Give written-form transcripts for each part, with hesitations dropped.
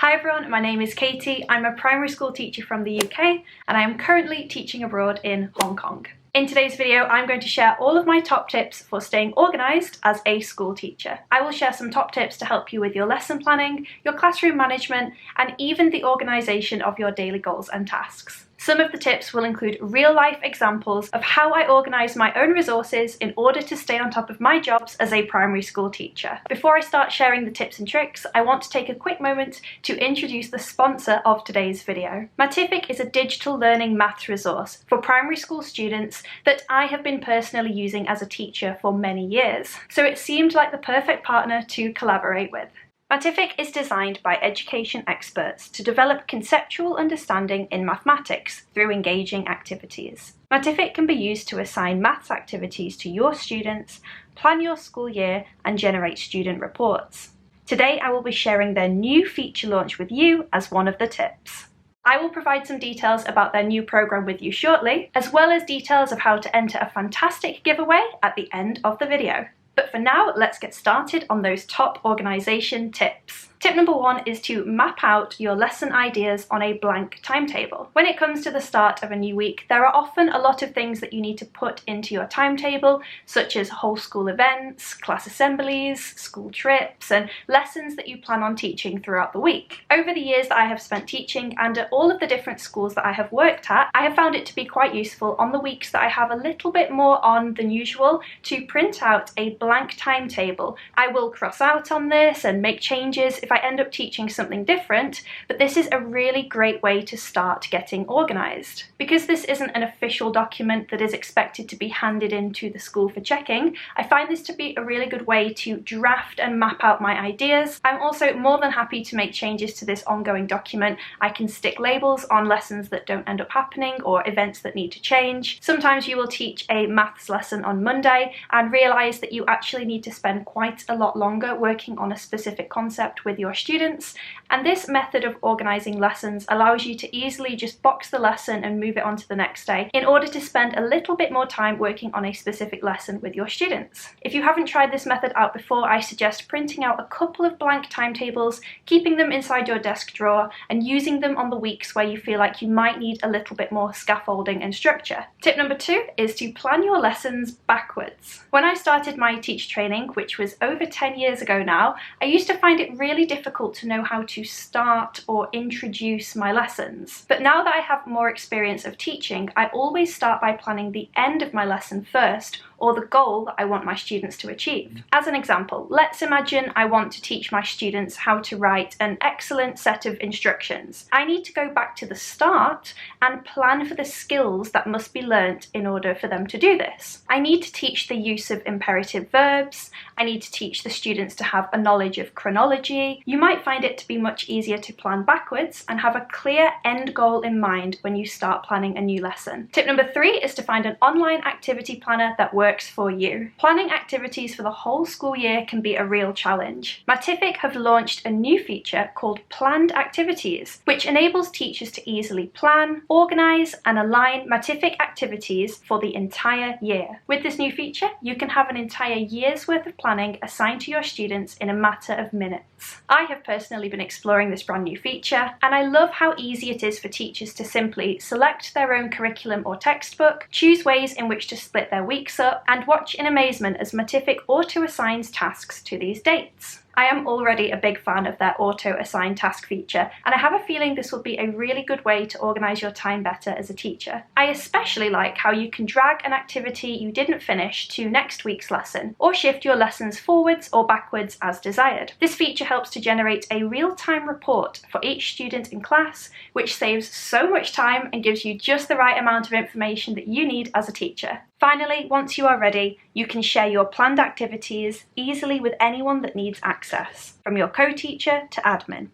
Hi everyone, my name is Katie. I'm a primary school teacher from the UK and I am currently teaching abroad in Hong Kong. In today's video, I'm going to share all of my top tips for staying organised as a school teacher. I will share some top tips to help you with your lesson planning, your classroom management, and even the organisation of your daily goals and tasks. Some of the tips will include real-life examples of how I organise my own resources in order to stay on top of my jobs as a primary school teacher. Before I start sharing the tips and tricks, I want to take a quick moment to introduce the sponsor of today's video. Matific is a digital learning maths resource for primary school students that I have been personally using as a teacher for many years, so it seemed like the perfect partner to collaborate with. Matific is designed by education experts to develop conceptual understanding in mathematics through engaging activities. Matific can be used to assign maths activities to your students, plan your school year, and generate student reports. Today I will be sharing their new feature launch with you as one of the tips. I will provide some details about their new program with you shortly, as well as details of how to enter a fantastic giveaway at the end of the video. But for now, let's get started on those top organisation tips. Tip number one is to map out your lesson ideas on a blank timetable. When it comes to the start of a new week, there are often a lot of things that you need to put into your timetable, such as whole school events, class assemblies, school trips, and lessons that you plan on teaching throughout the week. Over the years that I have spent teaching and at all of the different schools that I have worked at, I have found it to be quite useful on the weeks that I have a little bit more on than usual to print out a blank timetable. I will cross out on this and make changes if I end up teaching something different, but this is a really great way to start getting organised. Because this isn't an official document that is expected to be handed in to the school for checking, I find this to be a really good way to draft and map out my ideas. I'm also more than happy to make changes to this ongoing document. I can stick labels on lessons that don't end up happening or events that need to change. Sometimes you will teach a maths lesson on Monday and realise that you actually need to spend quite a lot longer working on a specific concept with your students, and this method of organising lessons allows you to easily just box the lesson and move it on to the next day in order to spend a little bit more time working on a specific lesson with your students. If you haven't tried this method out before, I suggest printing out a couple of blank timetables, keeping them inside your desk drawer, and using them on the weeks where you feel like you might need a little bit more scaffolding and structure. Tip number two is to plan your lessons backwards. When I started my teacher training, which was over 10 years ago now, I used to find it really difficult to know how to start or introduce my lessons. But now that I have more experience of teaching, I always start by planning the end of my lesson first, or the goal that I want my students to achieve. As an example, let's imagine I want to teach my students how to write an excellent set of instructions. I need to go back to the start and plan for the skills that must be learnt in order for them to do this. I need to teach the use of imperative verbs. I need to teach the students to have a knowledge of chronology. You might find it to be much easier to plan backwards and have a clear end goal in mind when you start planning a new lesson. Tip number three is to find an online activity planner that works for you. Planning activities for the whole school year can be a real challenge. Matific have launched a new feature called Planned Activities, which enables teachers to easily plan, organise, and align Matific activities for the entire year. With this new feature, you can have an entire year's worth of planning assigned to your students in a matter of minutes. I have personally been exploring this brand new feature, and I love how easy it is for teachers to simply select their own curriculum or textbook, choose ways in which to split their weeks up, and watch in amazement as Matific auto-assigns tasks to these dates. I am already a big fan of their auto-assign task feature, and I have a feeling this will be a really good way to organise your time better as a teacher. I especially like how you can drag an activity you didn't finish to next week's lesson, or shift your lessons forwards or backwards as desired. This feature helps to generate a real-time report for each student in class, which saves so much time and gives you just the right amount of information that you need as a teacher. Finally, once you are ready, you can share your planned activities easily with anyone that needs access, from your co-teacher to admin.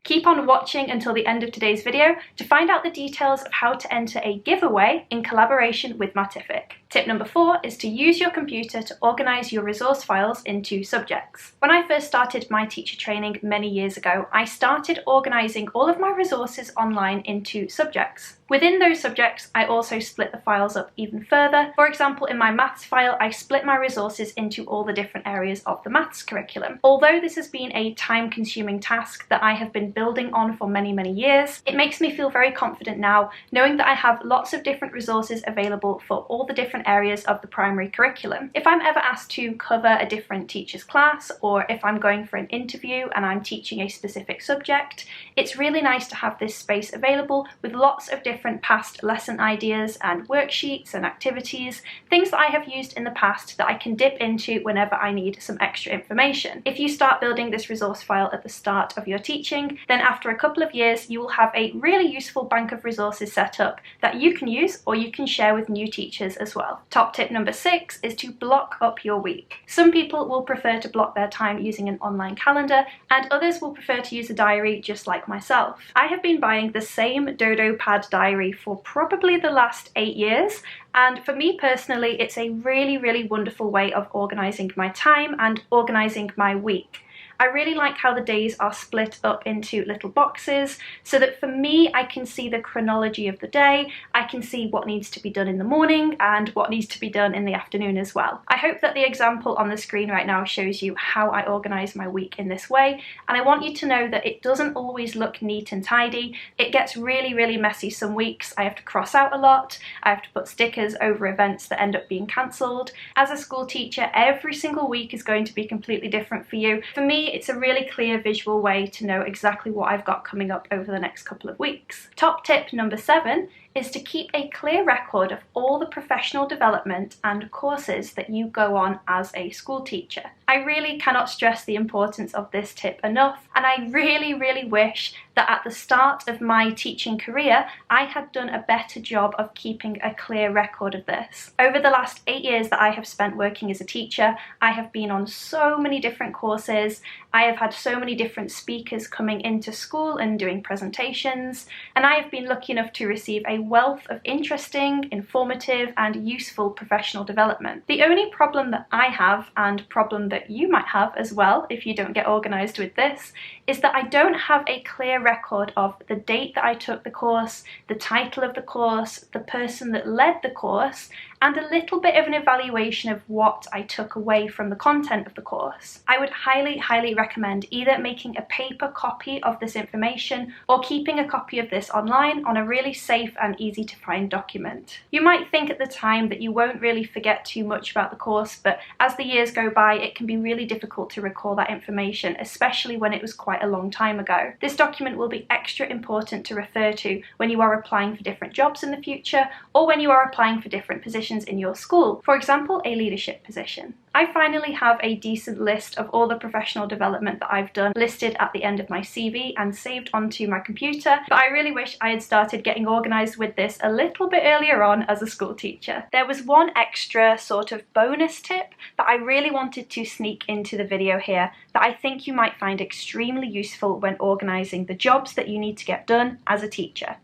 Keep on watching until the end of today's video to find out the details of how to enter a giveaway in collaboration with Matific. Tip number 4 is to use your computer to organise your resource files into subjects. When I first started my teacher training many years ago, I started organising all of my resources online into subjects. Within those subjects, I also split the files up even further. For example, in my maths file, I split my resources into all the different areas of the maths curriculum. Although this has been a time-consuming task that I have been building on for many, many years, it makes me feel very confident now, knowing that I have lots of different resources available for all the different areas of the primary curriculum. If I'm ever asked to cover a different teacher's class, or if I'm going for an interview and I'm teaching a specific subject, it's really nice to have this space available with lots of different past lesson ideas and worksheets and activities, things that I have used in the past that I can dip into whenever I need some extra information. If you start building this resource file at the start of your teaching, then after a couple of years you will have a really useful bank of resources set up that you can use or you can share with new teachers as well. Top tip number 6 is to block up your week. Some people will prefer to block their time using an online calendar, and others will prefer to use a diary just like myself. I have been buying the same Dodo Pad diary for probably the last 8 years, and for me personally, it's a really, really wonderful way of organising my time and organising my week. I really like how the days are split up into little boxes so that for me, I can see the chronology of the day, I can see what needs to be done in the morning and what needs to be done in the afternoon as well. I hope that the example on the screen right now shows you how I organise my week in this way, and I want you to know that it doesn't always look neat and tidy. It gets really, really messy some weeks. I have to cross out a lot, I have to put stickers over events that end up being cancelled. As a school teacher, every single week is going to be completely different for you. For me, it's a really clear visual way to know exactly what I've got coming up over the next couple of weeks. Top tip number 7 is to keep a clear record of all the professional development and courses that you go on as a school teacher. I really cannot stress the importance of this tip enough, and I really, really wish that at the start of my teaching career, I had done a better job of keeping a clear record of this. Over the last 8 years that I have spent working as a teacher, I have been on so many different courses, I have had so many different speakers coming into school and doing presentations, and I have been lucky enough to receive a wealth of interesting, informative, and useful professional development. The only problem that I have, and problem that you might have as well if you don't get organised with this, is that I don't have a clear record of the date that I took the course, the title of the course, the person that led the course, and a little bit of an evaluation of what I took away from the content of the course. I would highly, highly recommend either making a paper copy of this information or keeping a copy of this online on a really safe and easy to find document. You might think at the time that you won't really forget too much about the course, but as the years go by, it can be really difficult to recall that information, especially when it was quite a long time ago. This document will be extra important to refer to when you are applying for different jobs in the future, or when you are applying for different positions in your school, for example, a leadership position. I finally have a decent list of all the professional development that I've done listed at the end of my CV and saved onto my computer, but I really wish I had started getting organised with this a little bit earlier on as a school teacher. There was one extra sort of bonus tip that I really wanted to sneak into the video here that I think you might find extremely useful when organising the jobs that you need to get done as a teacher.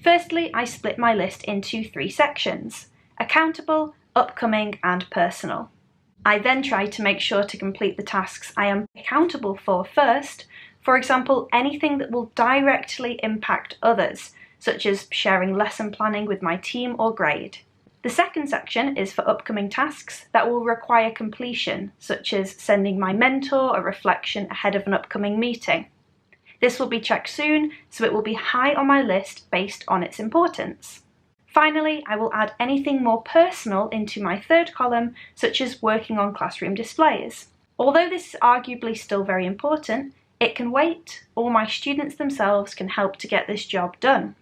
Firstly, I split my list into 3 sections: accountable, upcoming, and personal. I then try to make sure to complete the tasks I am accountable for first, for example, anything that will directly impact others, such as sharing lesson planning with my team or grade. The second section is for upcoming tasks that will require completion, such as sending my mentor a reflection ahead of an upcoming meeting. This will be checked soon, so it will be high on my list based on its importance. Finally, I will add anything more personal into my third column, such as working on classroom displays. Although this is arguably still very important, it can wait, or my students themselves can help to get this job done.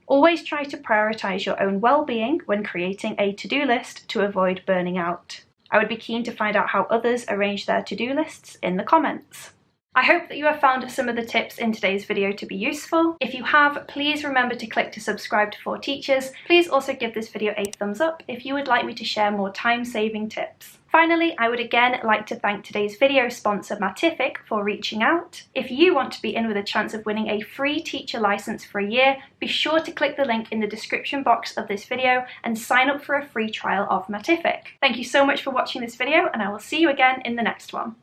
Always try to prioritise your own well-being when creating a to-do list to avoid burning out. I would be keen to find out how others arrange their to-do lists in the comments. I hope that you have found some of the tips in today's video to be useful. If you have, please remember to click to subscribe to For Teachers. Please also give this video a thumbs up if you would like me to share more time-saving tips. Finally, I would again like to thank today's video sponsor Matific for reaching out. If you want to be in with a chance of winning a free teacher license for a year, be sure to click the link in the description box of this video and sign up for a free trial of Matific. Thank you so much for watching this video, and I will see you again in the next one.